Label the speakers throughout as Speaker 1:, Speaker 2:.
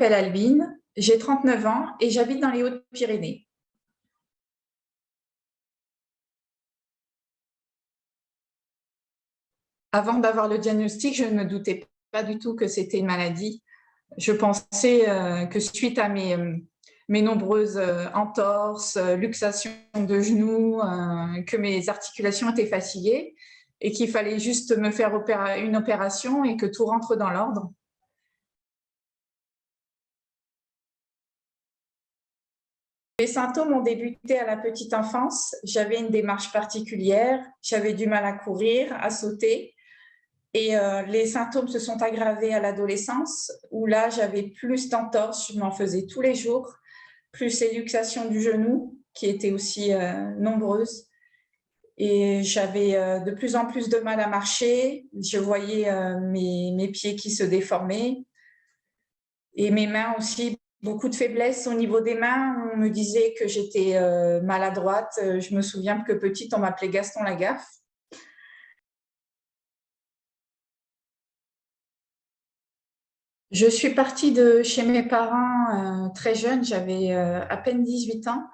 Speaker 1: m'appelle Albine, j'ai 39 ans et j'habite dans les Hautes-Pyrénées. Avant d'avoir le diagnostic, je ne me doutais pas du tout que c'était une maladie. Je pensais que suite à mes nombreuses entorses, luxations de genoux, que mes articulations étaient fatiguées et qu'il fallait juste me faire une opération et que tout rentre dans l'ordre. Les symptômes ont débuté à la petite enfance. J'avais une démarche particulière, j'avais du mal à courir, à sauter. Et les symptômes se sont aggravés à l'adolescence, où là, j'avais plus d'entorses, je m'en faisais tous les jours, plus les luxations du genou, qui étaient aussi nombreuses. Et j'avais de plus en plus de mal à marcher. Je voyais mes pieds qui se déformaient. Et mes mains aussi, beaucoup de faiblesse au niveau des mains. On me disait que j'étais maladroite. Je me souviens que petite, on m'appelait Gaston Lagaffe. Je suis partie de chez mes parents très jeune, j'avais à peine 18 ans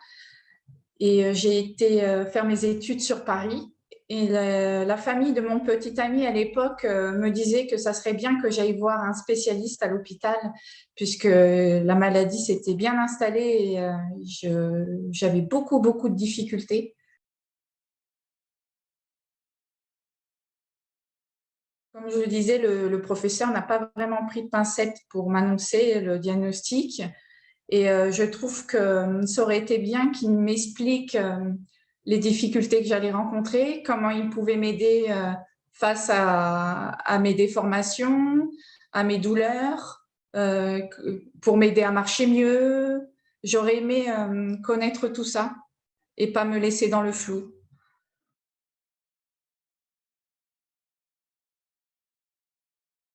Speaker 1: et j'ai été faire mes études sur Paris. Et la famille de mon petit ami à l'époque me disait que ça serait bien que j'aille voir un spécialiste à l'hôpital puisque la maladie s'était bien installée et j'avais beaucoup de difficultés. Comme je le disais, le professeur n'a pas vraiment pris de pincettes pour m'annoncer le diagnostic. Et je trouve que ça aurait été bien qu'il m'explique les difficultés que j'allais rencontrer, comment il pouvait m'aider face à mes déformations, à mes douleurs, pour m'aider à marcher mieux. J'aurais aimé connaître tout ça et pas me laisser dans le flou.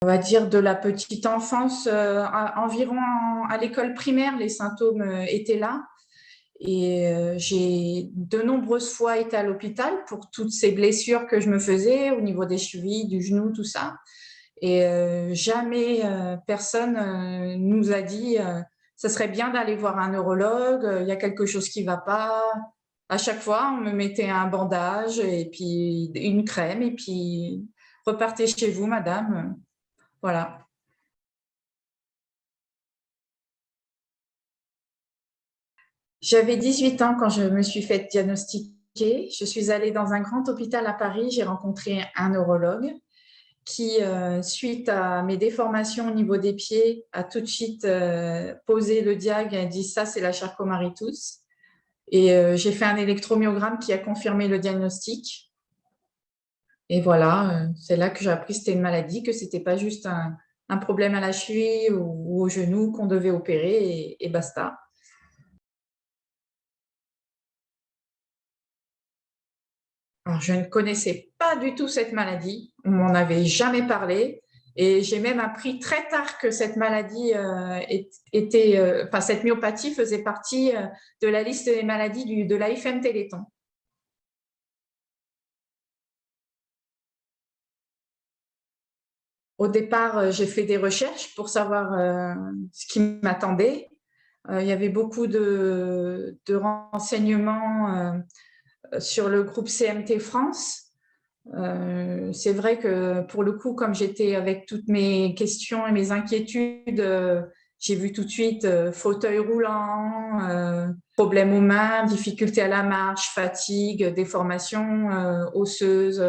Speaker 1: On va dire de la petite enfance, environ à l'école primaire, les symptômes étaient là. Et j'ai de nombreuses fois été à l'hôpital pour toutes ces blessures que je me faisais au niveau des chevilles, du genou, tout ça. Et jamais personne nous a dit ça serait bien d'aller voir un neurologue, il y a quelque chose qui ne va pas. À chaque fois, on me mettait un bandage et puis une crème et puis repartez chez vous, madame. Voilà. J'avais 18 ans quand je me suis fait diagnostiquer. Je suis allée dans un grand hôpital à Paris. J'ai rencontré un neurologue qui, suite à mes déformations au niveau des pieds, a tout de suite posé le diag et a dit ça, c'est la Charcot-Marie-Tooth. Et j'ai fait un électromyogramme qui a confirmé le diagnostic. Et voilà, c'est là que j'ai appris que c'était une maladie, que c'était pas juste un problème à la cheville ou au genou qu'on devait opérer et basta. Alors, je ne connaissais pas du tout cette maladie, on m'en avait jamais parlé et j'ai même appris très tard que cette maladie était, enfin cette myopathie faisait partie de la liste des maladies de l'AFM Téléthon. Au départ, j'ai fait des recherches pour savoir ce qui m'attendait. Il y avait beaucoup de renseignements sur le groupe CMT France. C'est vrai que pour le coup, comme j'étais avec toutes mes questions et mes inquiétudes, j'ai vu tout de suite fauteuil roulant, problème aux mains, difficulté à la marche, fatigue, déformation osseuse.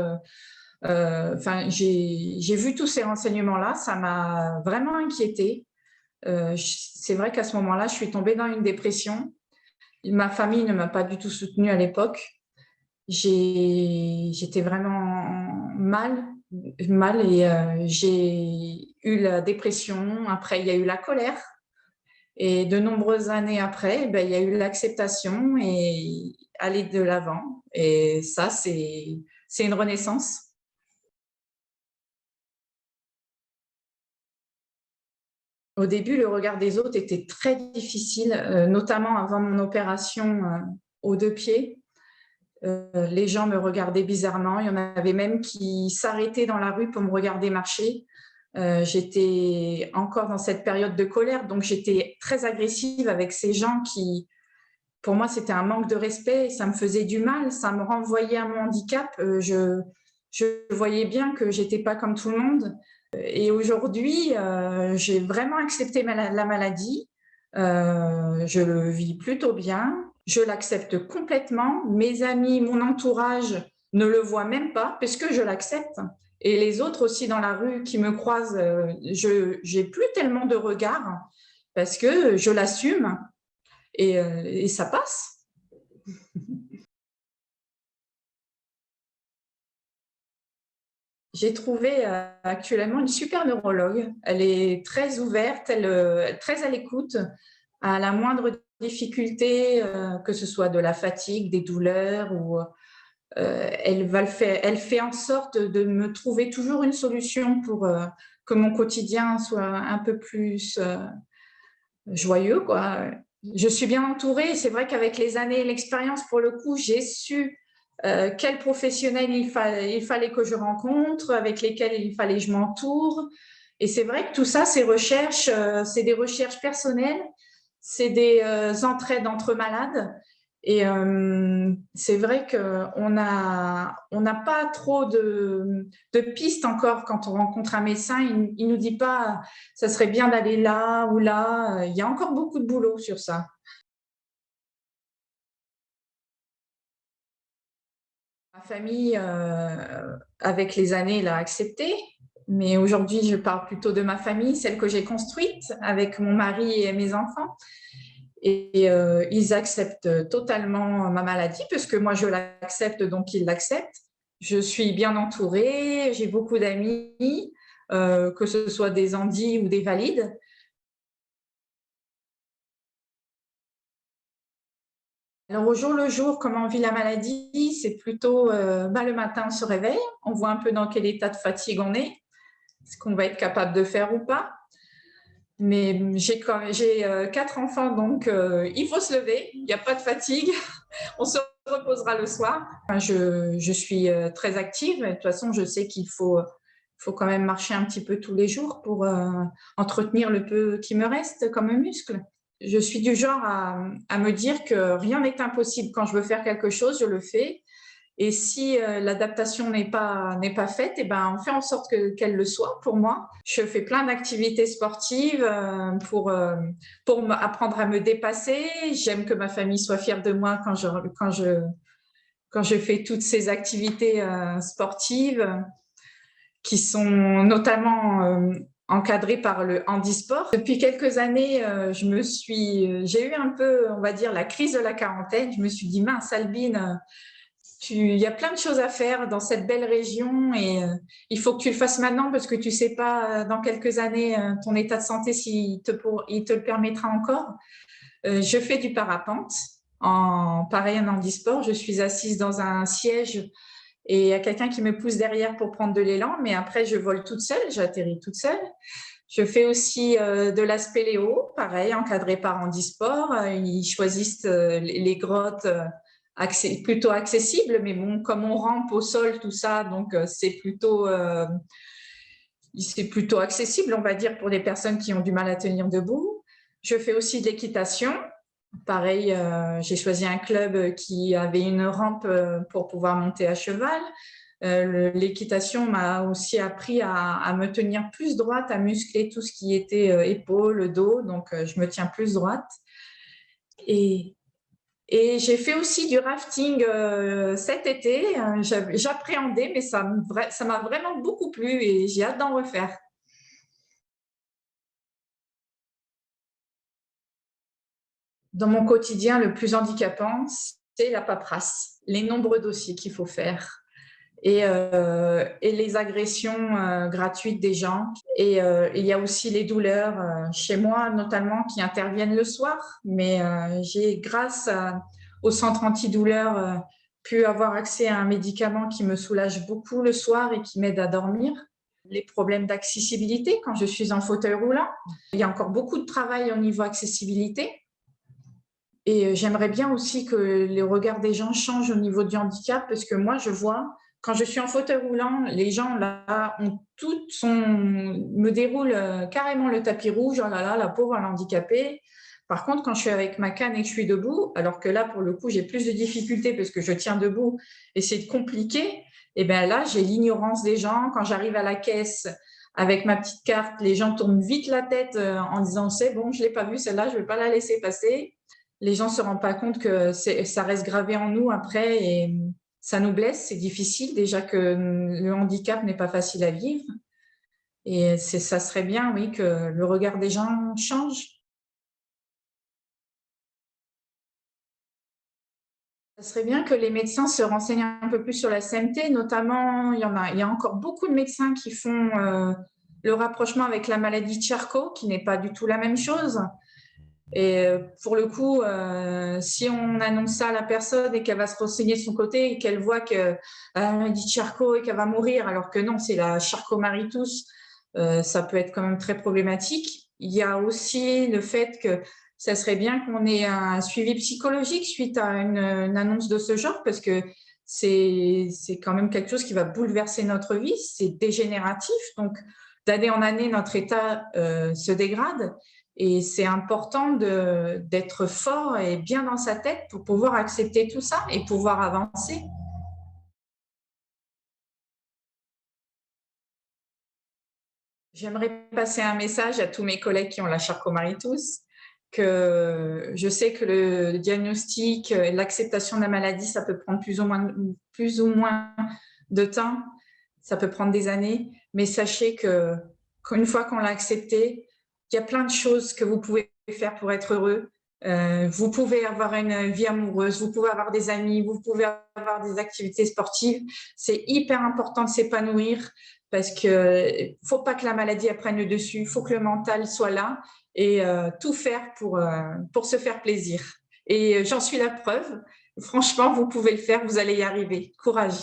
Speaker 1: Enfin, j'ai vu tous ces renseignements-là, ça m'a vraiment inquiétée. C'est vrai qu'à ce moment-là, je suis tombée dans une dépression. Ma famille ne m'a pas du tout soutenue à l'époque. J'étais vraiment mal et j'ai eu la dépression. Après, il y a eu la colère. Et de nombreuses années après, ben, il y a eu l'acceptation et aller de l'avant. Et ça, c'est une renaissance. Au début, le regard des autres était très difficile, notamment avant mon opération aux deux pieds. Les gens me regardaient bizarrement. Il y en avait même qui s'arrêtaient dans la rue pour me regarder marcher. J'étais encore dans cette période de colère, donc j'étais très agressive avec ces gens qui, pour moi, c'était un manque de respect, ça me faisait du mal, ça me renvoyait à mon handicap. Je voyais bien que j'étais pas comme tout le monde. Et aujourd'hui, j'ai vraiment accepté la maladie. Je le vis plutôt bien. Je l'accepte complètement. Mes amis, mon entourage ne le voient même pas puisque je l'accepte. Et les autres aussi dans la rue qui me croisent, je n'ai plus tellement de regard parce que je l'assume et ça passe. J'ai trouvé actuellement une super neurologue. Elle est très ouverte, très à l'écoute. À la moindre difficulté, que ce soit de la fatigue, des douleurs, ou elle fait en sorte de me trouver toujours une solution pour que mon quotidien soit un peu plus joyeux, quoi. Je suis bien entourée. C'est vrai qu'avec les années et l'expérience, pour le coup, j'ai su quels professionnels il fallait que je rencontre, avec lesquels il fallait que je m'entoure. Et c'est vrai que tout ça, ces recherches, c'est des recherches personnelles, c'est des entraides entre malades. Et c'est vrai on n'a pas trop de pistes encore quand on rencontre un médecin. Il nous dit pas, ça serait bien d'aller là ou là. Il y a encore beaucoup de boulot sur ça. Ma famille, avec les années, l'a accepté. Mais aujourd'hui, je parle plutôt de ma famille, celle que j'ai construite avec mon mari et mes enfants. Et ils acceptent totalement ma maladie, puisque moi, je l'accepte, donc ils l'acceptent. Je suis bien entourée, j'ai beaucoup d'amis, que ce soit des handis ou des valides. Alors, au jour le jour, comment on vit la maladie, c'est plutôt le matin, on se réveille, on voit un peu dans quel état de fatigue on est, ce qu'on va être capable de faire ou pas. Mais j'ai 4 enfants, donc il faut se lever, il n'y a pas de fatigue, on se reposera le soir. Je suis très active, de toute façon, je sais faut quand même marcher un petit peu tous les jours pour entretenir le peu qui me reste comme muscle. Je suis du genre à me dire que rien n'est impossible. Quand je veux faire quelque chose, je le fais. Et si l'adaptation n'est pas faite, eh ben, on fait en sorte qu'elle le soit pour moi. Je fais plein d'activités sportives pour apprendre à me dépasser. J'aime que ma famille soit fière de moi quand je fais toutes ces activités sportives qui sont notamment encadrées par le handisport. Depuis quelques années, j'ai eu un peu, on va dire, la crise de la quarantaine. Je me suis dit, mince, Albine, il y a plein de choses à faire dans cette belle région et il faut que tu le fasses maintenant parce que tu ne sais pas dans quelques années ton état de santé il te le permettra encore. Je fais du parapente pareil en handisport. Je suis assise dans un siège et il y a quelqu'un qui me pousse derrière pour prendre de l'élan, mais après je vole toute seule, j'atterris toute seule. Je fais aussi de la spéléo, pareil, encadré par handisport. Ils choisissent les grottes plutôt accessibles, mais bon, comme on rampe au sol, tout ça, donc c'est plutôt accessible, on va dire, pour les personnes qui ont du mal à tenir debout. Je fais aussi de l'équitation. Pareil, j'ai choisi un club qui avait une rampe pour pouvoir monter à cheval. L'équitation m'a aussi appris à me tenir plus droite, à muscler tout ce qui était épaules, dos, donc je me tiens plus droite. Et, et j'ai fait aussi du rafting cet été. J'appréhendais, mais ça m'a vraiment beaucoup plu et j'ai hâte d'en refaire. Dans mon quotidien, le plus handicapant, c'est la paperasse, les nombreux dossiers qu'il faut faire et les agressions gratuites des gens. Et il y a aussi les douleurs chez moi, notamment, qui interviennent le soir. Mais j'ai, au centre antidouleur, pu avoir accès à un médicament qui me soulage beaucoup le soir et qui m'aide à dormir. Les problèmes d'accessibilité quand je suis en fauteuil roulant. Il y a encore beaucoup de travail au niveau accessibilité. Et j'aimerais bien aussi que les regards des gens changent au niveau du handicap, parce que moi, je vois quand je suis en fauteuil roulant, les gens là me déroulent carrément le tapis rouge. Oh là là, la pauvre, elle est handicapée. Par contre, quand je suis avec ma canne et que je suis debout, alors que là, pour le coup, j'ai plus de difficultés parce que je tiens debout et c'est compliqué, et bien là, j'ai l'ignorance des gens. Quand j'arrive à la caisse avec ma petite carte, les gens tournent vite la tête en disant « c'est bon, je ne l'ai pas vue, celle-là, je ne vais pas la laisser passer ». Les gens ne se rendent pas compte que ça reste gravé en nous après et ça nous blesse, c'est difficile. Déjà que le handicap n'est pas facile à vivre. Et ça serait bien, oui, que le regard des gens change. Ça serait bien que les médecins se renseignent un peu plus sur la CMT, notamment, il y a encore beaucoup de médecins qui font le rapprochement avec la maladie de Charcot, qui n'est pas du tout la même chose. Et pour le coup, si on annonce ça à la personne et qu'elle va se renseigner de son côté et qu'elle voit qu'elle a dit Charcot et qu'elle va mourir, alors que non, c'est la Charcot-Marie-Tous, ça peut être quand même très problématique. Il y a aussi le fait que ça serait bien qu'on ait un suivi psychologique suite à une annonce de ce genre, parce que c'est quand même quelque chose qui va bouleverser notre vie, c'est dégénératif. Donc, d'année en année, notre état se dégrade. Et c'est important d'être fort et bien dans sa tête pour pouvoir accepter tout ça et pouvoir avancer. J'aimerais passer un message à tous mes collègues qui ont la Charcot-Marie-Tooth, que je sais que le diagnostic, l'acceptation de la maladie, ça peut prendre plus ou moins de temps, ça peut prendre des années, mais sachez qu'une fois qu'on l'a accepté, il y a plein de choses que vous pouvez faire pour être heureux. Vous pouvez avoir une vie amoureuse, vous pouvez avoir des amis, vous pouvez avoir des activités sportives. C'est hyper important de s'épanouir parce qu'il ne faut pas que la maladie prenne le dessus, il faut que le mental soit là et tout faire pour se faire plaisir. Et j'en suis la preuve. Franchement, vous pouvez le faire, vous allez y arriver. Courage.